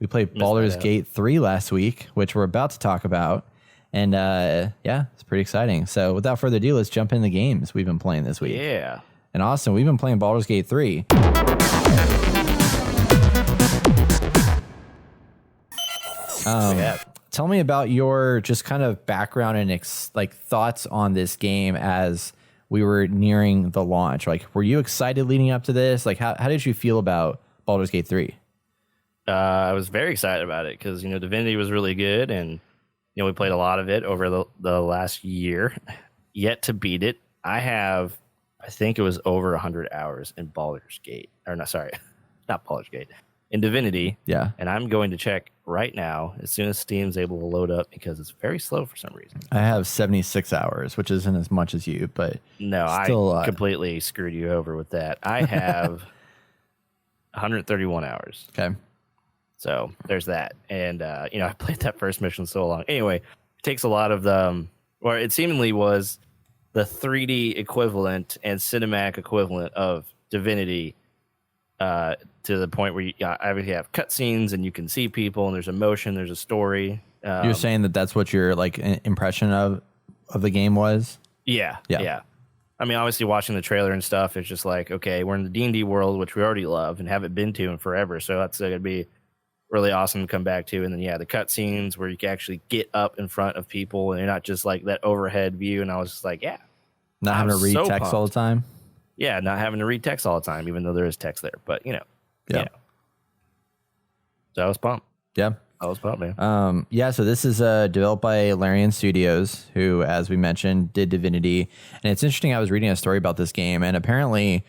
We played Baldur's Gate 3 last week, which we're about to talk about. And yeah, it's pretty exciting. So without further ado, let's jump in the games we've been playing this week. Yeah. And Austin, we've been playing Baldur's Gate 3. Tell me about your just kind of background and thoughts on this game as we were nearing the launch. Like, were you excited leading up to this? Like, how did you feel about Baldur's Gate 3? I was very excited about it because, Divinity was really good. And, we played a lot of it over the last year. Yet to beat it. I think it was over 100 hours in Baldur's Gate. Or no, sorry, not Baldur's Gate. In Divinity. Yeah. And I'm going to check right now as soon as Steam's able to load up because it's very slow for some reason. I have 76 hours, which isn't as much as you, but no, still, I completely screwed you over with that. I have 131 hours. Okay. So there's that. And, I played that first mission so long. Anyway, it takes a lot of or it seemingly was the 3D equivalent and cinematic equivalent of Divinity to the point where you obviously have cutscenes and you can see people and there's emotion, there's a story. You're saying that's what your impression of the game was? Yeah. I mean, obviously watching the trailer and stuff, it's just like, okay, we're in the D&D world, which we already love and haven't been to in forever. So that's going to be really awesome to come back to. And then, the cutscenes where you can actually get up in front of people and you're not just like that overhead view. And I was just like, yeah. Not having to read text pumped all the time? Yeah, not having to read text all the time, even though there is text there. But, Yeah. So I was pumped. Yeah. I was pumped, man. So this is developed by Larian Studios, who, as we mentioned, did Divinity. And it's interesting, I was reading a story about this game, and apparently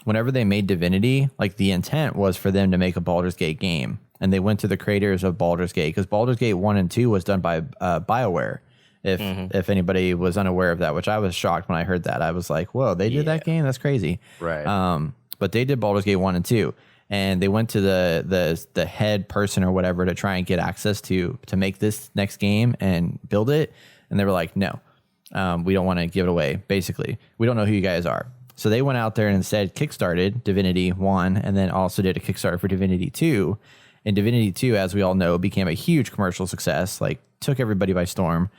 whenever they made Divinity, the intent was for them to make a Baldur's Gate game. And they went to the creators of Baldur's Gate, because Baldur's Gate 1 and 2 was done by BioWare. If anybody was unaware of that, which I was shocked when I heard that. I was like, whoa, they did that game? That's crazy. Right. But they did Baldur's Gate 1 and 2. And they went to the head person or whatever to try and get access to make this next game and build it. And they were like, no, we don't want to give it away. Basically, we don't know who you guys are. So they went out there and instead kickstarted Divinity 1 and then also did a Kickstarter for Divinity 2. And Divinity 2, as we all know, became a huge commercial success, took everybody by storm.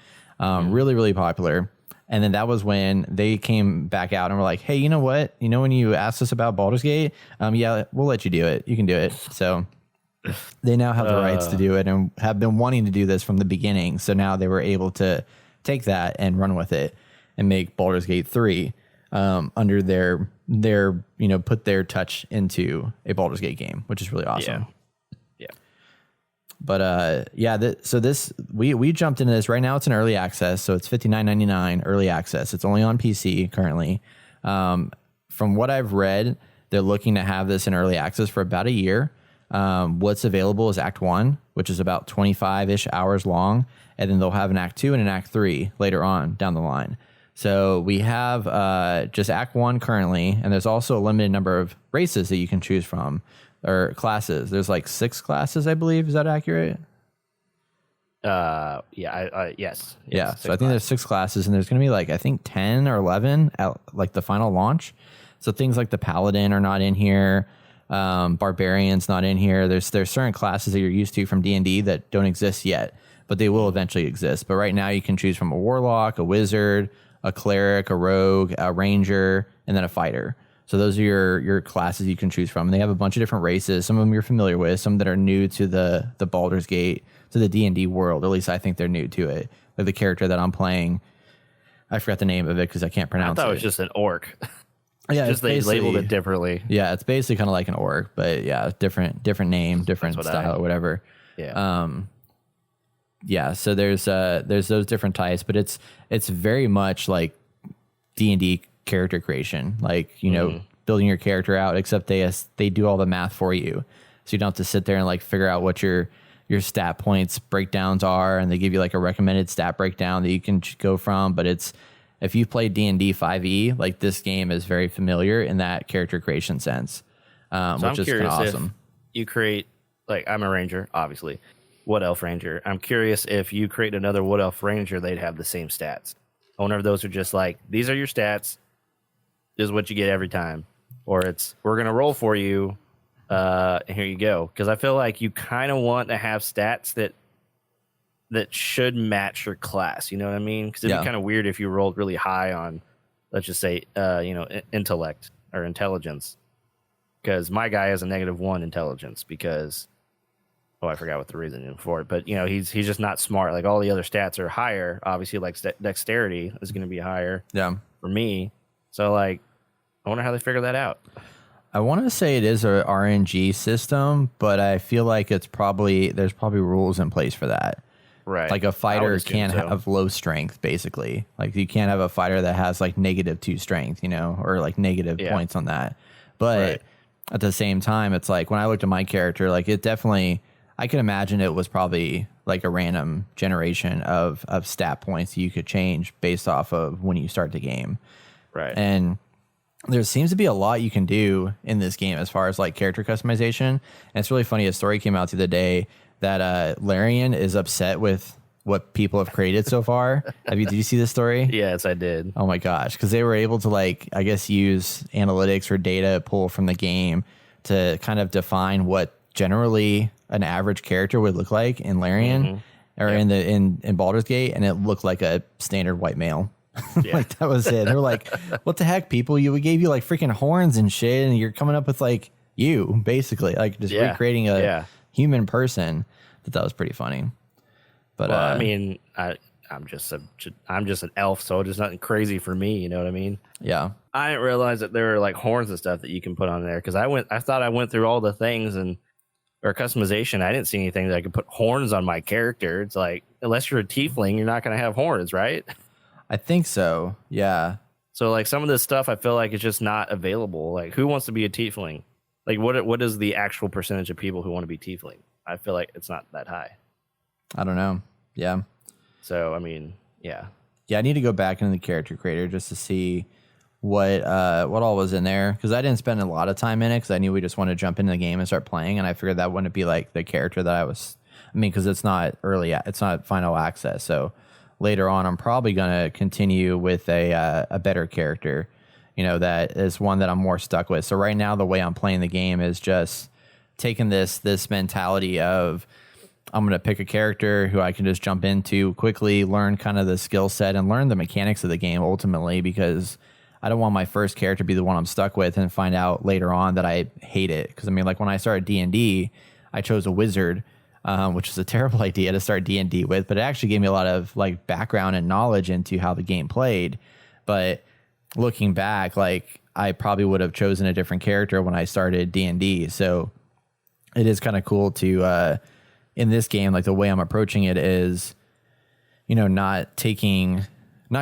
Really, really popular. And then that was when they came back out and were like, hey, you know what? When you asked us about Baldur's Gate, yeah, we'll let you do it. You can do it. So they now have the rights to do it and have been wanting to do this from the beginning. So now they were able to take that and run with it and make Baldur's Gate 3 under their put their touch into a Baldur's Gate game, which is really awesome. Yeah. But so this we jumped into this right now. It's in early access, so it's $59.99 early access. It's only on PC currently. From what I've read, they're looking to have this in early access for about a year. What's available is Act 1, which is about 25-ish hours long, and then they'll have an Act 2 and an Act 3 later on down the line. So we have just Act 1 currently, and there's also a limited number of races that you can choose from. Or classes. There's 6 classes, I believe. Is that accurate? Yes. Yeah. So I think there's 6 classes, and there's going to be I think 10 or 11 at the final launch. So things like the Paladin are not in here. Barbarian's not in here. There's certain classes that you're used to from D&D that don't exist yet, but they will eventually exist. But right now you can choose from a Warlock, a Wizard, a Cleric, a Rogue, a Ranger, and then a Fighter. So those are your classes you can choose from. And they have a bunch of different races. Some of them you're familiar with, some that are new to the Baldur's Gate, to the D&D world. At least I think they're new to it. Like the character that I'm playing, I forgot the name of it because I can't pronounce it. I thought it was just an orc. Yeah, just they labeled it differently. Yeah, it's basically kind of like an orc, but yeah, different name, different style, or whatever. Yeah. So there's those different types, but it's very much like D&D character creation, building your character out, except they do all the math for you, so you don't have to sit there and figure out what your stat points breakdowns are, and they give you a recommended stat breakdown that you can go from. But if you've played D&D 5e, this game is very familiar in that character creation sense, which is kind of awesome. You create, I'm a ranger, obviously, Wood Elf Ranger. I'm curious if you create another Wood Elf Ranger, they'd have the same stats. I wonder if those are just these are your stats, this is what you get every time. Or we're going to roll for you, Here you go. Because I feel like you kind of want to have stats that should match your class. You know what I mean? Because it'd be kind of weird if you rolled really high on, let's just say, intellect or intelligence. Because my guy has a -1 intelligence because, I forgot what the reason for it. But he's just not smart. Like all the other stats are higher. Obviously, like dexterity is going to be higher. Yeah. For me, so like, I wonder how they figure that out. I want to say it is a RNG system, but I feel like there's probably rules in place for that. Right. Like a fighter can't have low strength, basically. Like you can't have a fighter that has like -2 strength, or like negative points on that. But at the same time, it's like when I looked at my character, like it definitely, I can imagine it was probably like a random generation of stat points you could change based off of when you start the game. Right. And there seems to be a lot you can do in this game as far as like character customization. And it's really funny. A story came out the other day that Larian is upset with what people have created so far. Did you see this story? Yes, I did. Oh my gosh. Because they were able to like, I guess, use analytics or data pull from the game to kind of define what generally an average character would look like in Larian or in Baldur's Gate. And it looked like a standard white male. Like that was it. They were like, what the heck, people? We gave you like freaking horns and shit, and you're coming up with like you, basically, like just recreating a human person. That was pretty funny. But I mean, I'm just an elf, so there's nothing crazy for me. You know what I mean? Yeah. I didn't realize that there were like horns and stuff that you can put on there because I thought I went through all the things or customization. I didn't see anything that I could put horns on my character. It's like, unless you're a tiefling, you're not going to have horns, right? I think so. Yeah. So like some of this stuff, I feel like it's just not available. Like who wants to be a tiefling? Like what is the actual percentage of people who want to be tiefling? I feel like it's not that high. I don't know. Yeah. So, I mean, yeah. Yeah, I need to go back into the character creator just to see what all was in there, because I didn't spend a lot of time in it because I knew we just wanted to jump into the game and start playing, and I figured that wouldn't be like the character that because it's not it's not final access. So later on, I'm probably going to continue with a better character, that is one that I'm more stuck with. So right now, the way I'm playing the game is just taking this mentality of I'm going to pick a character who I can just jump into quickly, learn kind of the skill set and learn the mechanics of the game ultimately, because I don't want my first character to be the one I'm stuck with and find out later on that I hate it. Because I mean, like when I started D&D, I chose a wizard, which is a terrible idea to start D&D with, but it actually gave me a lot of like background and knowledge into how the game played. But looking back, like I probably would have chosen a different character when I started D&D. So it is kind of cool to, in this game, like the way I'm approaching it is, not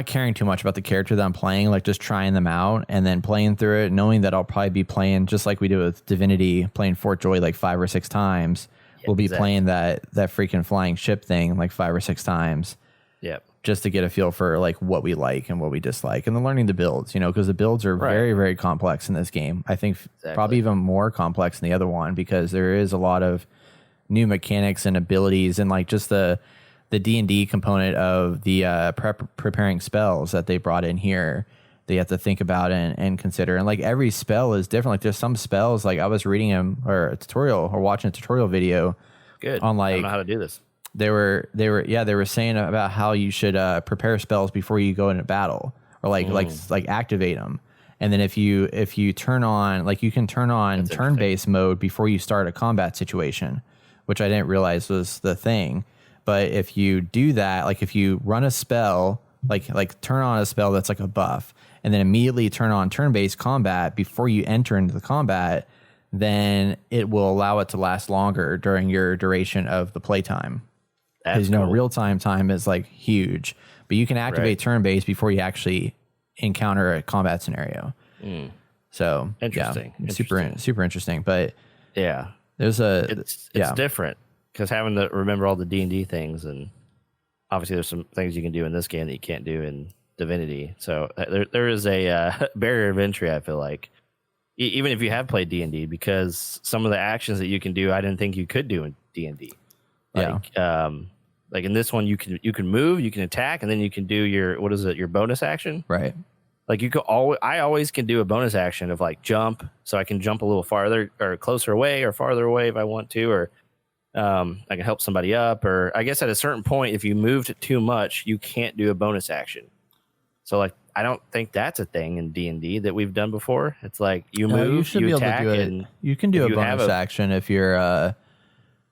caring too much about the character that I'm playing, like just trying them out and then playing through it, knowing that I'll probably be playing just like we did with Divinity, playing Fort Joy like 5 or 6 times. We'll be playing that freaking flying ship thing like 5 or 6 times. Yep. Just to get a feel for like what we like and what we dislike, and then learning the builds, because the builds are very, very complex in this game. I think probably even more complex than the other one, because there is a lot of new mechanics and abilities, and like just the D&D component of the preparing spells that they brought in here that you have to think about and consider. And like every spell is different. Like there's some spells, like I was reading them or watching a tutorial video on like, I don't know how to do this. They were saying about how you should prepare spells before you go into battle, or like activate them. And then if you turn on, like you can turn on turn-based mode before you start a combat situation, which I didn't realize was the thing. But if you do that, like if you run a spell, like turn on a spell that's like a buff, and then immediately turn on turn-based combat before you enter into the combat, then it will allow it to last longer during your duration of the playtime. Because real-time time is like huge, but you can activate turn-based before you actually encounter a combat scenario. So interesting. Yeah, super interesting. But yeah, it's different because having to remember all the D&D things, and obviously there's some things you can do in this game that you can't do in Divinity. So there is a barrier of entry, I feel like, even if you have played D&D, because some of the actions that you can do, I didn't think you could do in D&D. Like in this one, you can move, you can attack, and then you can do your bonus action. Right. Like you could always, I always can do a bonus action of like jump, so I can jump a little farther or closer away or farther away if I want to, or I can help somebody up, or I guess at a certain point, if you moved too much, you can't do a bonus action. So like, I don't think that's a thing in D&D that we've done before. It's like you move, you attack, and you can do a bonus action if you're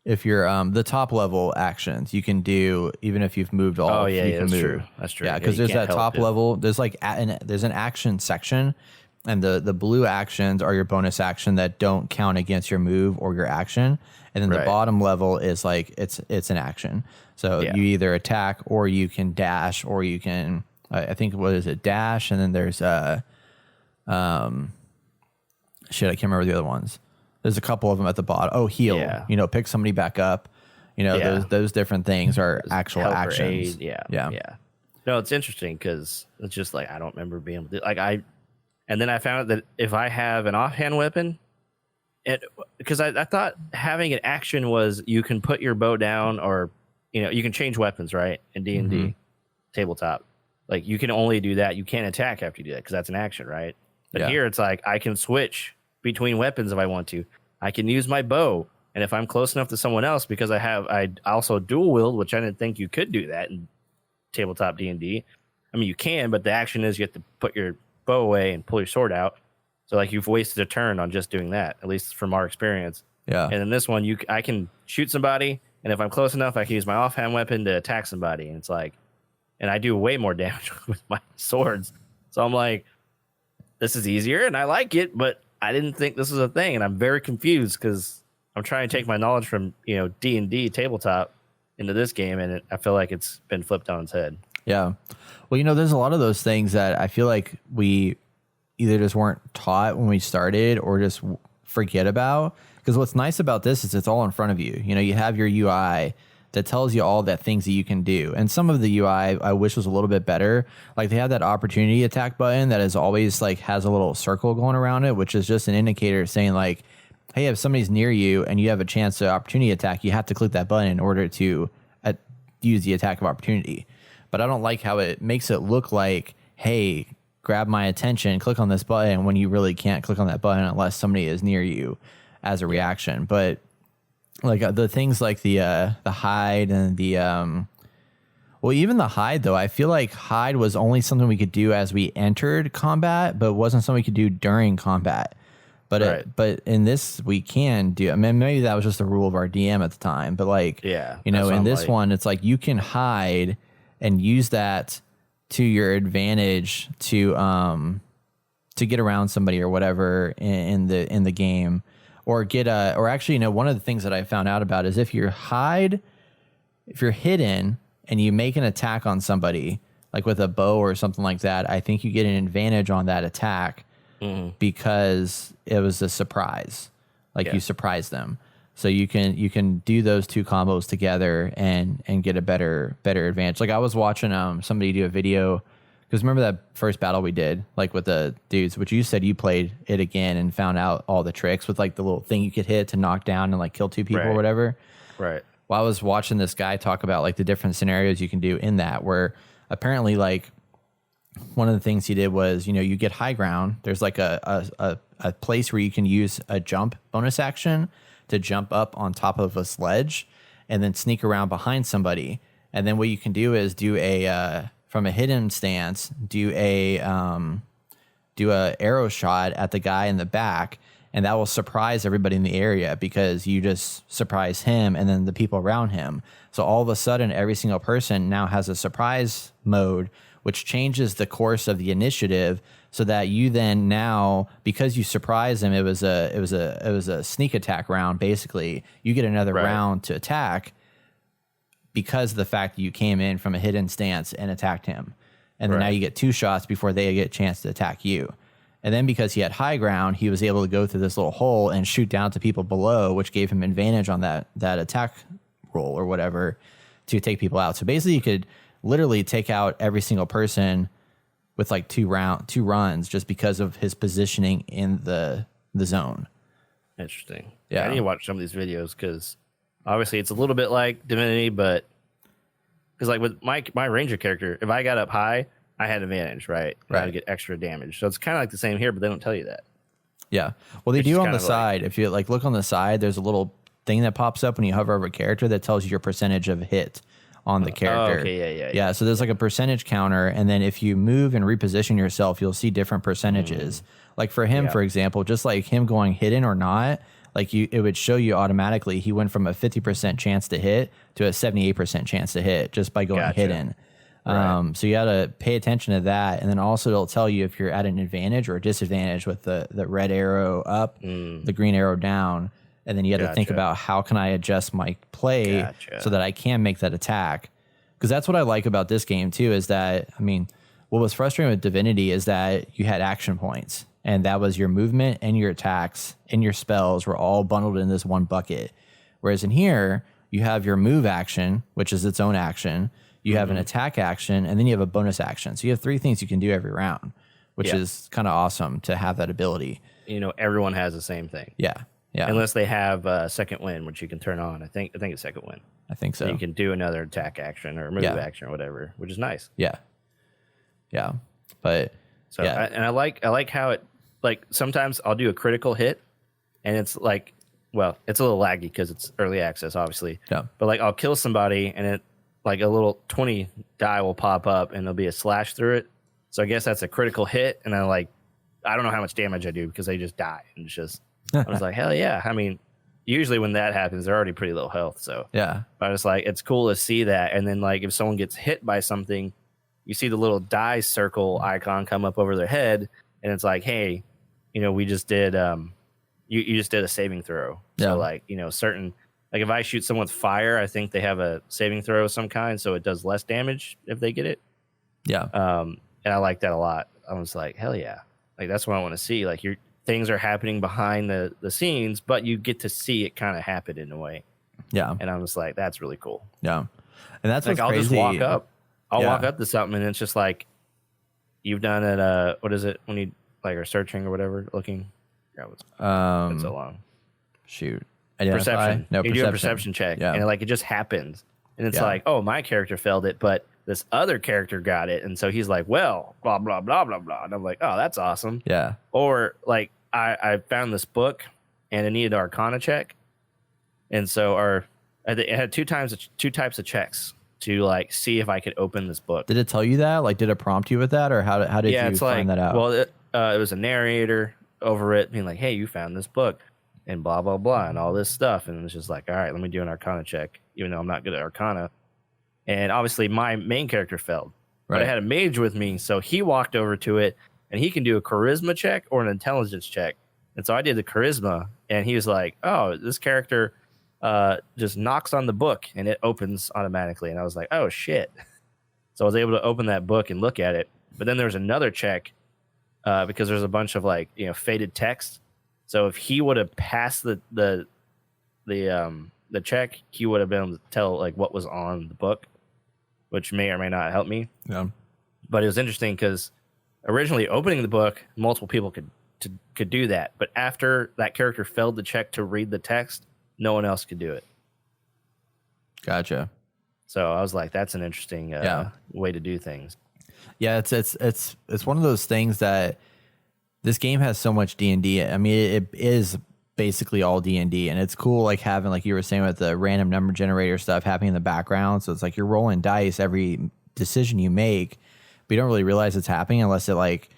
the top level actions. You can do even if you've moved all. Oh yeah, you can that's move. true. That's true. Yeah, because there's that top level. There's like there's an action section, and the blue actions are your bonus action that don't count against your move or your action. And then the bottom level is like it's an action. So you either attack or you can dash or you can. I think what is it? Dash, and then there's shit. I can't remember the other ones. There's a couple of them at the bottom. Oh, heal. Yeah. You know, pick somebody back up. You know, those different things are actual actions. Yeah. No, it's interesting because it's just like I don't remember being able to like and then I found out that if I have an offhand weapon, because I thought having an action was you can put your bow down or you can change weapons, right? In D&D tabletop. Like you can only do that. You can't attack after you do that because that's an action, right? But here it's like I can switch between weapons if I want to. I can use my bow, and if I'm close enough to someone else, because I also dual wield, which I didn't think you could do that in tabletop D&D. I mean, you can, but the action is you have to put your bow away and pull your sword out. So like you've wasted a turn on just doing that, at least from our experience. Yeah. And in this one, I can shoot somebody, and if I'm close enough, I can use my offhand weapon to attack somebody, and it's like. And I do way more damage with my swords. So I'm like, this is easier and I like it, but I didn't think this was a thing. And I'm very confused because I'm trying to take my knowledge from, D&D tabletop into this game. And I feel like it's been flipped on its head. Yeah. Well, there's a lot of those things that I feel like we either just weren't taught when we started or just forget about. Because what's nice about this is it's all in front of you. You have your UI that tells you all that things that you can do. And some of the UI I wish was a little bit better. Like they have that opportunity attack button that is always like has a little circle going around it, which is just an indicator saying like, hey, if somebody's near you and you have a chance to opportunity attack, you have to click that button in order to use the attack of opportunity. But I don't like how it makes it look like, hey, grab my attention, click on this button when you really can't click on that button unless somebody is near you as a reaction. But like the things like the hide and the even the hide though, I feel like hide was only something we could do as we entered combat, but wasn't something we could do during combat. But but in this we can do. I mean, maybe that was just the rule of our DM at the time. But like in this one, it's like you can hide and use that to your advantage to get around somebody or whatever in the game. Or one of the things that I found out about is if you're hidden and you make an attack on somebody, like with a bow or something like that, I think you get an advantage on that attack because it was a surprise. Like you surprise them. So you can do those two combos together and get a better advantage. Like I was watching somebody do a video. Because remember that first battle we did, like with the dudes, which you said you played it again and found out all the tricks with like the little thing you could hit to knock down and like kill two people or whatever. Right. Well, I was watching this guy talk about like the different scenarios you can do in that, where apparently like one of the things he did was, you get high ground. There's like a place where you can use a jump bonus action to jump up on top of a sledge and then sneak around behind somebody. And then what you can do is do from a hidden stance, do a arrow shot at the guy in the back, and that will surprise everybody in the area because you just surprise him and then the people around him. So all of a sudden, every single person now has a surprise mode, which changes the course of the initiative, so that you then now, because you surprise him, it was a sneak attack round. Basically, you get another round to attack. Because of the fact that you came in from a hidden stance and attacked him. And then now you get two shots before they get a chance to attack you. And then because he had high ground, he was able to go through this little hole and shoot down to people below, which gave him advantage on that attack roll or whatever to take people out. So basically you could literally take out every single person with like two runs just because of his positioning in the zone. Interesting. Yeah. I need to watch some of these videos because obviously it's a little bit like Divinity, but because like with my ranger character, if I got up high, I had advantage, right? And I would get extra damage. So it's kind of like the same here, but they don't tell you that. Yeah. Well, they do on the side. If you like look on the side, there's a little thing that pops up when you hover over a character that tells you your percentage of hit on the character. Okay, yeah. So there's like a percentage counter, and then if you move and reposition yourself, you'll see different percentages. Like for him, for example, just like him going hidden or not, like it would show you automatically he went from a 50% chance to hit to a 78% chance to hit just by going hidden. Right. So you got to pay attention to that, and then also it'll tell you if you're at an advantage or a disadvantage with the red arrow up, the green arrow down, and then you got to think about how can I adjust my play so that I can make that attack. Because that's what I like about this game too, is that, I mean, what was frustrating with Divinity is that you had action points, and that was your movement and your attacks and your spells were all bundled in this one bucket. Whereas in here, you have your move action, which is its own action. You have an attack action, and then you have a bonus action. So you have 3 things you can do every round, which is kind of awesome to have that ability. You know, everyone has the same thing. Yeah. Unless they have second wind, which you can turn on. I think it's second wind. I think so. You can do another attack action or move action or whatever, which is nice. Yeah. But so I like how it, like, sometimes I'll do a critical hit, and it's like, well, it's a little laggy because it's early access, obviously. Yeah. But like, I'll kill somebody, and it, like, a little 20 die will pop up, and there'll be a slash through it. So I guess that's a critical hit, and I don't know how much damage I do because they just die, and it's just, I was like, hell yeah. I mean, usually when that happens, they're already pretty low health. So yeah, I was like, it's cool to see that. And then, like, if someone gets hit by something, you see the little die circle icon come up over their head, and it's like, hey, you know, we just did, you just did a saving throw. So like, you know, certain, like, if I shoot someone with fire, I think they have a saving throw of some kind, so it does less damage if they get it. Yeah. And I like that a lot. I was like, hell yeah. Like, that's what I want to see. Like, things are happening behind the scenes, but you get to see it kind of happen in a way. Yeah. And I'm just like, that's really cool. Yeah. And that's like, I'll crazy. Just walk up. I'll walk up to something, and it's just like, you've done it, what is it, when you, like, are searching or whatever, looking? Yeah, it's been so long. Shoot. Perception. No, you do a perception check, and it just happens. And it's like, oh, my character failed it, but this other character got it. And so he's like, well, blah, blah, blah, blah, blah. And I'm like, oh, that's awesome. Yeah. Or, like, I found this book, and it needed an Arcana check. And so it had two types of checks to, like, see if I could open this book. Did it tell you that? Like, did it prompt you with that? Or how did you find that out? Well, it was a narrator over it being like, hey, you found this book. And blah, blah, blah, and all this stuff. And it's just like, all right, let me do an Arcana check, even though I'm not good at Arcana. And obviously, my main character failed. Right. But I had a mage with me, so he walked over to it, and he can do a Charisma check or an Intelligence check. And so I did the Charisma, and he was like, oh, this character just knocks on the book, and it opens automatically. And I was like, oh, shit. So I was able to open that book and look at it. But then there's another check because there's a bunch of, like, you know, faded text. So if he would have passed the check, he would have been able to tell, like, what was on the book, which may or may not help me. Yeah. But it was interesting because originally opening the book, multiple people could do that. But after that character failed the check to read the text, no one else could do it. Gotcha. So I was like, that's an interesting way to do things. Yeah, it's one of those things that this game has so much D&D. I mean, it is basically all D&D, and it's cool, like, having, like you were saying, with the random number generator stuff happening in the background. So it's like you're rolling dice every decision you make, but you don't really realize it's happening unless it, like,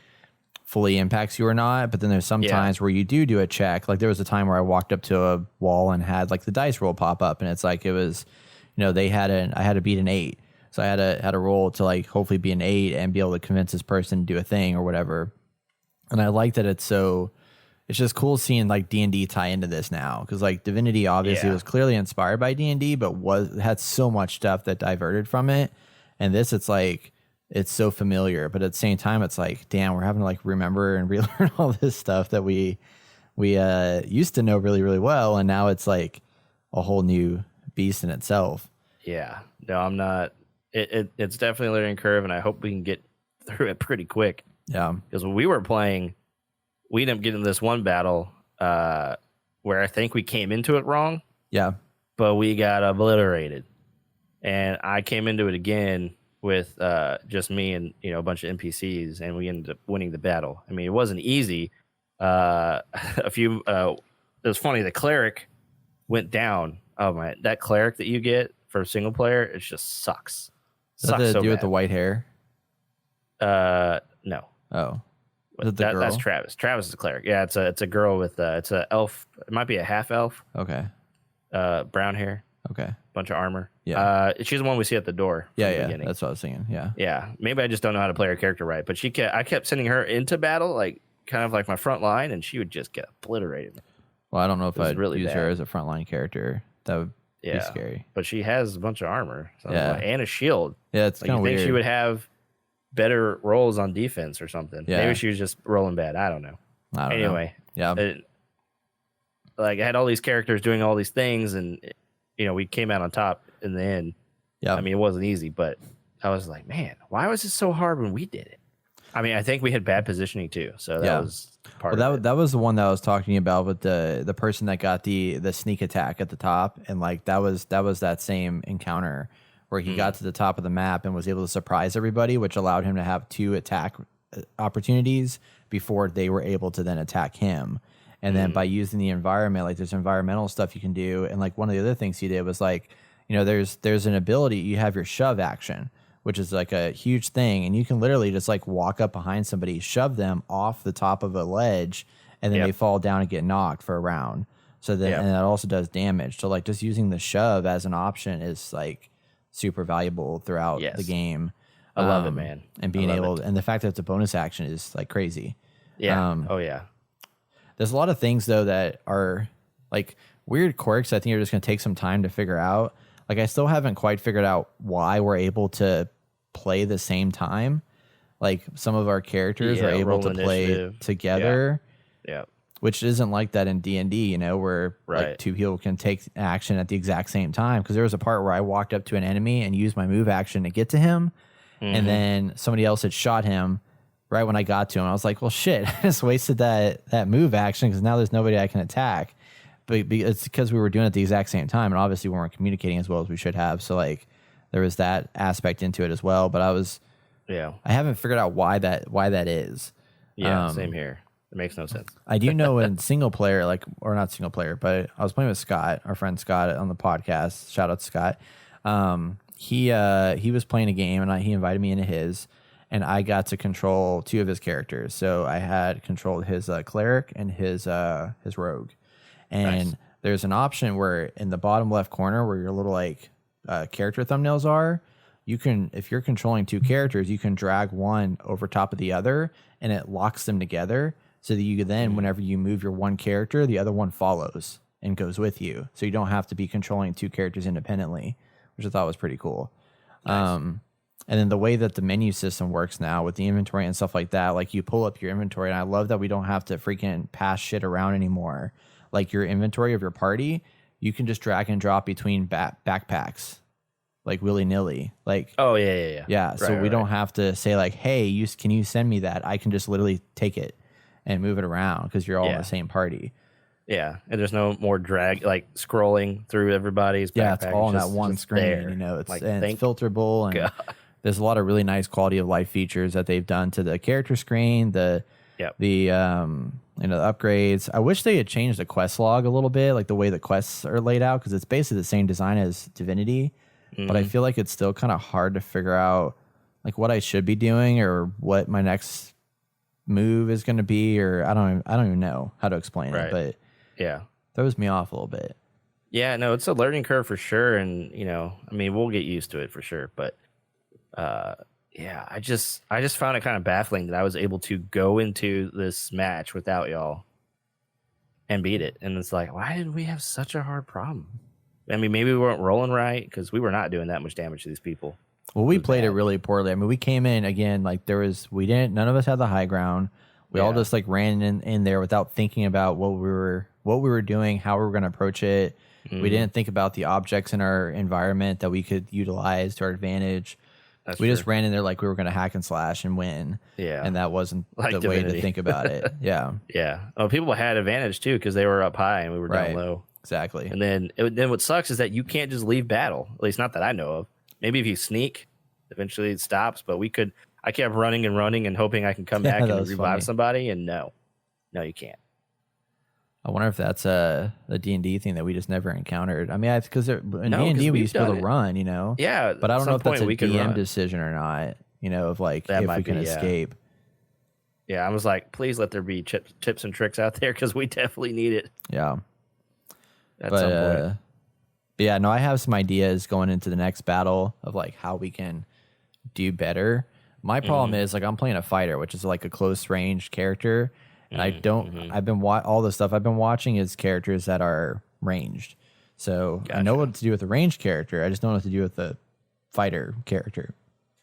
fully impacts you or not. But then there's some times where you do a check. Like, there was a time where I walked up to a wall and had, like, the dice roll pop up, and it's like, it was, you know, I had to beat an 8. So I had to roll to, like, hopefully be an 8 and be able to convince this person to do a thing or whatever. And I like that it's just cool seeing, like, D&D tie into this now, because, like, Divinity obviously was clearly inspired by D&D, but had so much stuff that diverted from it. And this, it's like, it's so familiar, but at the same time, it's like, damn, we're having to, like, remember and relearn all this stuff that we used to know really, really well, and now it's like a whole new beast in itself. Yeah, no, I'm not. It's definitely a learning curve, and I hope we can get through it pretty quick. Yeah, because when we were playing, we ended up getting this one battle where I think we came into it wrong. Yeah, but we got obliterated, and I came into it again with just me and a bunch of NPCs, and we ended up winning the battle. I mean, it wasn't easy. It was funny. The cleric went down. Oh my! That cleric that you get for single player, it just sucks. Does that have to do with the white hair? No. Oh, is it the girl? That's Travis. Travis is the cleric. Yeah, it's a girl with it's a elf. It might be a half elf. Okay. Brown hair. Okay. Bunch of armor. Yeah. She's the one we see at the door. Yeah. That's what I was thinking. Yeah. Yeah. Maybe I just don't know how to play her character right, but I kept sending her into battle, like kind of like my front line, and she would just get obliterated. Well, I don't know if I'd really use bad. her as a frontline character. That would be scary. But she has a bunch of armor. So Yeah. and a shield. Yeah, it's like, kind of weird. Think she would have better rolls on defense or something. Yeah. Maybe she was just rolling bad. I don't know. Anyway. Yeah. I had all these characters doing all these things, and we came out on top in the end. Yeah. I mean, it wasn't easy, but I was like, man, why was it so hard when we did it? I mean, I think we had bad positioning too, so that was part of it. That was the one that I was talking about with the person that got the sneak attack at the top, and like that was that same encounter where he got to the top of the map and was able to surprise everybody, which allowed him to have 2 attack opportunities before they were able to then attack him. And then by using the environment, like there's environmental stuff you can do, and like one of the other things he did was like, there's an ability, you have your shove action, which is like a huge thing, and you can literally just like walk up behind somebody, shove them off the top of a ledge, and then they fall down and get knocked for a round. So then, and that also does damage. So like just using the shove as an option is like super valuable throughout the game. I love it, man. And being able, and the fact that it's a bonus action is like crazy. Yeah. There's a lot of things though that are like weird quirks. I think you're just going to take some time to figure out. Like I still haven't quite figured out why we're able to play the same time. Like some of our characters are able to play together. Yeah. Which isn't like that in D&D, where like 2 people can take action at the exact same time. Because there was a part where I walked up to an enemy and used my move action to get to him, and then somebody else had shot him right when I got to him. I was like, well, shit, I just wasted that move action because now there's nobody I can attack. But it's because we were doing it at the exact same time, and obviously we weren't communicating as well as we should have. So like there was that aspect into it as well. But I haven't figured out why that is. Yeah, same here. It makes no sense. I do know in single player, or not single player, but I was playing with Scott, our friend Scott, on the podcast. Shout out to Scott. He was playing a game, and he invited me into his, and I got to control 2 of his characters. So I had controlled his cleric and his rogue. And there's an option where in the bottom left corner where your little character thumbnails are, you can, if you're controlling 2 characters, you can drag one over top of the other, and it locks them together. So that you then, whenever you move your one character, the other one follows and goes with you. So you don't have to be controlling 2 characters independently, which I thought was pretty cool. Nice. And then the way that the menu system works now with the inventory and stuff like that, like you pull up your inventory, and I love that we don't have to freaking pass shit around anymore. Like your inventory of your party, you can just drag and drop between backpacks, like willy-nilly. Like, oh, yeah. So we don't have to say like, hey, can you send me that? I can just literally take it and move it around because you're all in the same party. Yeah, and there's no more drag, like scrolling through everybody's backpack. Yeah, it's all on that one screen. There. It's filterable, and there's a lot of really nice quality of life features that they've done to the character screen, the upgrades. I wish they had changed the quest log a little bit, like the way the quests are laid out, because it's basically the same design as Divinity, but I feel like it's still kind of hard to figure out like what I should be doing or what my next move is going to be, or I don't even know how to explain it, but throws me off a little bit. Yeah, no, it's a learning curve for sure, and I mean, we'll get used to it for sure, but I just found it kind of baffling that I was able to go into this match without y'all and beat it, and it's like, why did we have such a hard problem? I mean, maybe we weren't rolling right because we were not doing that much damage to these people. Well, we played it really poorly. I mean, we came in again, like none of us had the high ground. We all just like ran in there without thinking about what we were doing, how we were going to approach it. We didn't think about the objects in our environment that we could utilize to our advantage. We just ran in there like we were going to hack and slash and win. Yeah. And that wasn't like the way to think about it. Yeah. Yeah. Oh, people had advantage too because they were up high and we were down low. Exactly. And then what sucks is that you can't just leave battle. At least not that I know of. Maybe if you sneak, Eventually it stops, but I kept running and running and hoping I can come back and revive funny. somebody, and no, you can't. I wonder if that's a D&D thing that we just never encountered. I mean, because in No, D&D 'cause we we've used to be able done to it. run, you know? Yeah, But I don't know if that's a we could DM run. decision or not, you know, of like That if might we can be, yeah. escape. Yeah, I was like, please let there be tips and tricks out there because we definitely need it Yeah. at some point. But yeah, no, I have some ideas going into the next battle of like how we can do better. My problem is like I'm playing a fighter, which is like a close range character, and I don't. I've been all the stuff I've been watching is characters that are ranged. So I know what to do with the ranged character. I just don't know what to do with the fighter character.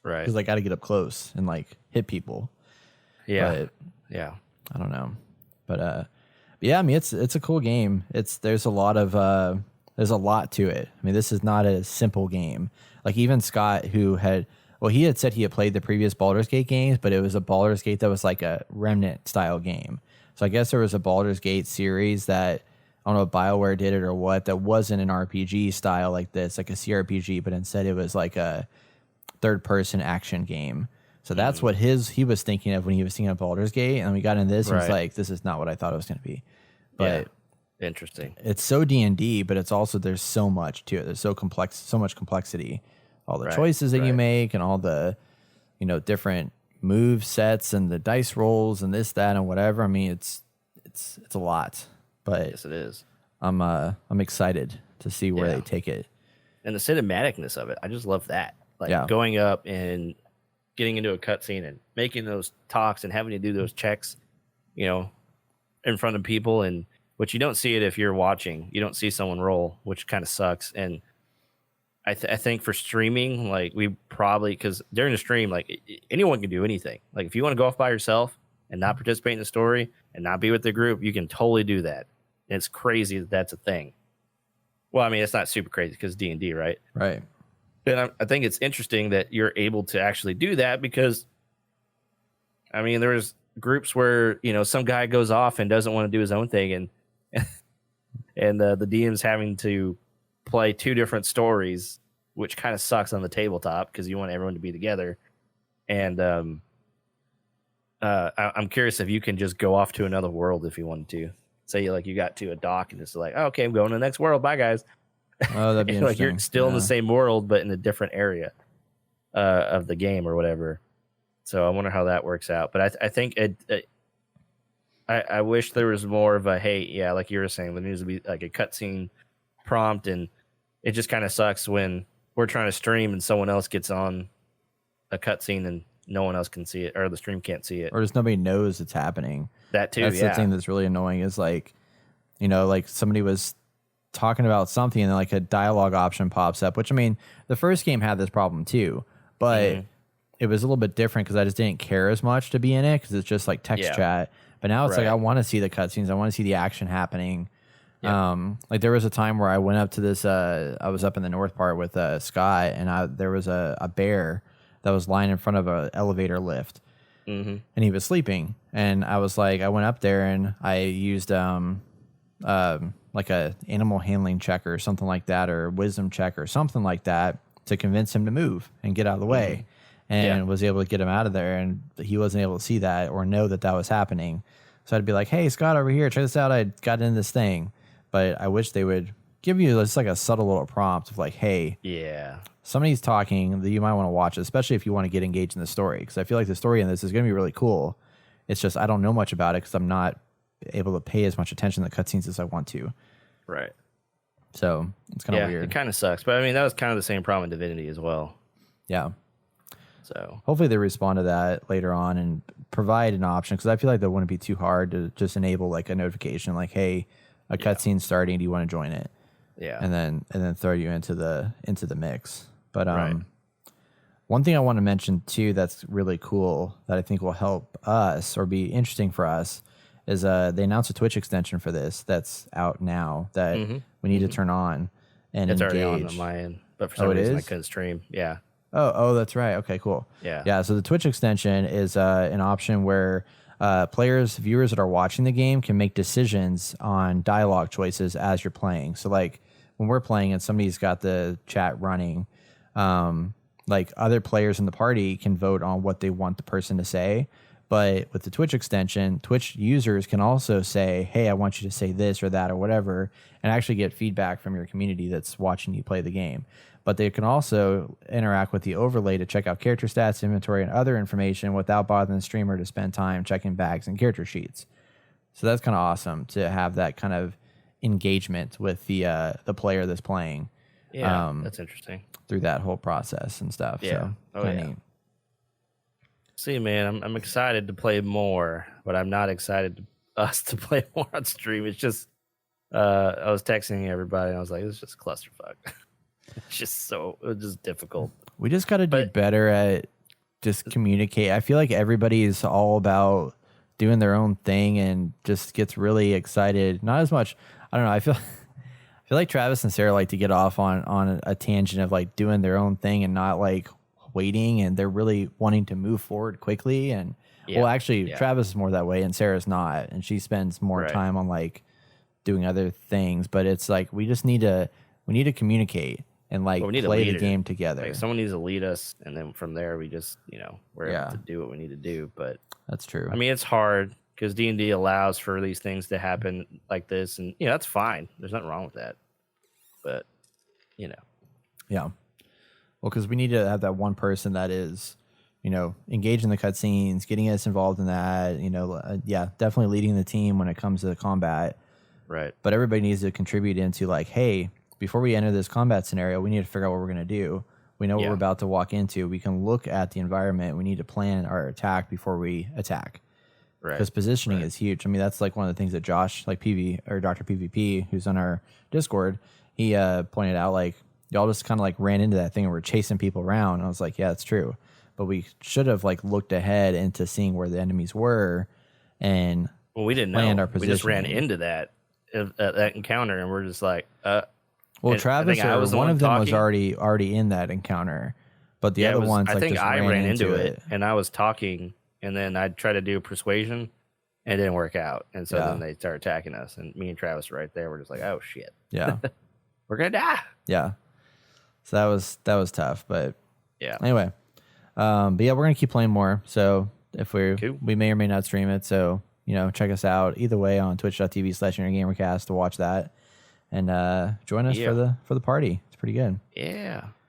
Right. Because I got to get up close and like hit people. Yeah. But Yeah. I don't know. But yeah, I mean it's a cool game. There's a lot to it. I mean, this is not a simple game. Like even Scott, who he had said he had played the previous Baldur's Gate games, but it was a Baldur's Gate that was like a Remnant style game. So I guess there was a Baldur's Gate series that I don't know if BioWare did it or what, that wasn't an RPG style like this, like a CRPG, but instead it was like a third person action game. So that's what he was thinking of when he was thinking of Baldur's Gate, and we got into this and he was like, this is not what I thought it was going to be. But interesting. It's so D&D, but it's also there's so much to it. There's so much complexity. All the choices that you make and all the different move sets and the dice rolls and this, that, and whatever. I mean, it's a lot. But yes, it is. I'm excited to see where they take it. And the cinematicness of it, I just love that. Like going up and getting into a cutscene and making those talks and having to do those checks, in front of people, and which you don't see it if you're watching. You don't see someone roll, which kind of sucks. And I think for streaming, like we probably, because during the stream, like anyone can do anything. Like if you want to go off by yourself and not participate in the story and not be with the group, you can totally do that. And it's crazy that that's a thing. Well, I mean, it's not super crazy because D&D, right? Right. And I think it's interesting that you're able to actually do that because, I mean, there's groups where, some guy goes off and doesn't want to do his own thing, and the DM's having to play two different stories, which kind of sucks on the tabletop because you want everyone to be together. And I'm curious if you can just go off to another world if you wanted to. Say you got to a dock and it's like, oh, okay, I'm going to the next world. Bye, guys. Oh, that'd be interesting. Like you're still in the same world, but in a different area of the game or whatever. So I wonder how that works out. But I think I wish there was more of a, hey, yeah, like you were saying, there needs to be like a cutscene prompt, and it just kind of sucks when we're trying to stream and someone else gets on a cutscene and no one else can see it, or the stream can't see it, or just nobody knows it's happening. That too. That's the thing that's really annoying is like, like somebody was talking about something and then like a dialogue option pops up, which I mean, the first game had this problem too, but it was a little bit different because I just didn't care as much to be in it because it's just like text chat. But now it's like I want to see the cutscenes. I want to see the action happening. Like there was a time where I went up to this. I was up in the north part with Scott, and there was a bear that was lying in front of an elevator lift, and he was sleeping. And I was like, I went up there and I used like a animal handling check or something like that, or wisdom check or something like that to convince him to move and get out of the way. And was able to get him out of there, and he wasn't able to see that or know that was happening. So I'd be like, hey, Scott, over here, check this out. I got in this thing. But I wish they would give you just like a subtle little prompt of like, hey, somebody's talking that you might want to watch, especially if you want to get engaged in the story. Because I feel like the story in this is going to be really cool. It's just I don't know much about it because I'm not able to pay as much attention to the cutscenes as I want to. Right. So it's kind of weird. It kind of sucks. But I mean, that was kind of the same problem in Divinity as well. Yeah. So hopefully they respond to that later on and provide an option, because I feel like that wouldn't be too hard to just enable like a notification like, hey, a cutscene starting, do you want to join it? Yeah. And then throw you into the mix. But one thing I want to mention too that's really cool that I think will help us or be interesting for us is they announced a Twitch extension for this that's out now that we need to turn on and it's engage. already on my end, but for some reason I couldn't stream. Yeah. Oh, that's right. Okay, cool. Yeah. So the Twitch extension is an option where viewers that are watching the game can make decisions on dialogue choices as you're playing. So like when we're playing and somebody's got the chat running, like other players in the party can vote on what they want the person to say. But with the Twitch extension, Twitch users can also say, hey, I want you to say this or that or whatever, and actually get feedback from your community that's watching you play the game. But they can also interact with the overlay to check out character stats, inventory, and other information without bothering the streamer to spend time checking bags and character sheets. So that's kind of awesome to have that kind of engagement with the player that's playing. Yeah, that's interesting. Through that whole process and stuff. Yeah. So, neat. See, man, I'm excited to play more, but I'm not excited us to play more on stream. It's just, I was texting everybody, and I was like, it's just clusterfuck. It's just difficult. We just got to do better at just communicate. I feel like everybody is all about doing their own thing and just gets really excited. Not as much. I don't know. I feel like Travis and Sarah like to get off on a tangent of like doing their own thing and not like waiting, and they're really wanting to move forward quickly. And Travis is more that way and Sarah's not, and she spends more time on like doing other things. But it's like we need to communicate and like play the game together. Like someone needs to lead us, and then from there we just we're able to do what we need to do. But that's true. I mean, it's hard because D&D allows for these things to happen like this, and that's fine. There's nothing wrong with that. But yeah. Well, because we need to have that one person that is, engaged in the cutscenes, getting us involved in that, definitely leading the team when it comes to the combat. Right. But everybody needs to contribute into like, hey, before we enter this combat scenario, we need to figure out what we're going to do. We know what we're about to walk into. We can look at the environment. We need to plan our attack before we attack. Right. Because positioning is huge. I mean, that's like one of the things that Josh, like PV or Dr. PvP, who's on our Discord, he pointed out, like, y'all just kind of like ran into that thing and we're chasing people around. And I was like, yeah, that's true. But we should have like looked ahead into seeing where the enemies were and we didn't know. Our position. We just ran into that encounter and we're just like, well, Travis or one of them was already in that encounter, but the other ones, I think I ran into it and I was talking, and then I tried to do persuasion, and it didn't work out, and so then they started attacking us, and me and Travis were right there. We're just like, oh shit, yeah, we're gonna die. Yeah, so that was tough, but yeah. Anyway, but yeah, we're gonna keep playing more. So if we may or may not stream it, so check us out either way on twitch.tv/gamercast to watch that. And join us for the party. It's pretty good. Yeah.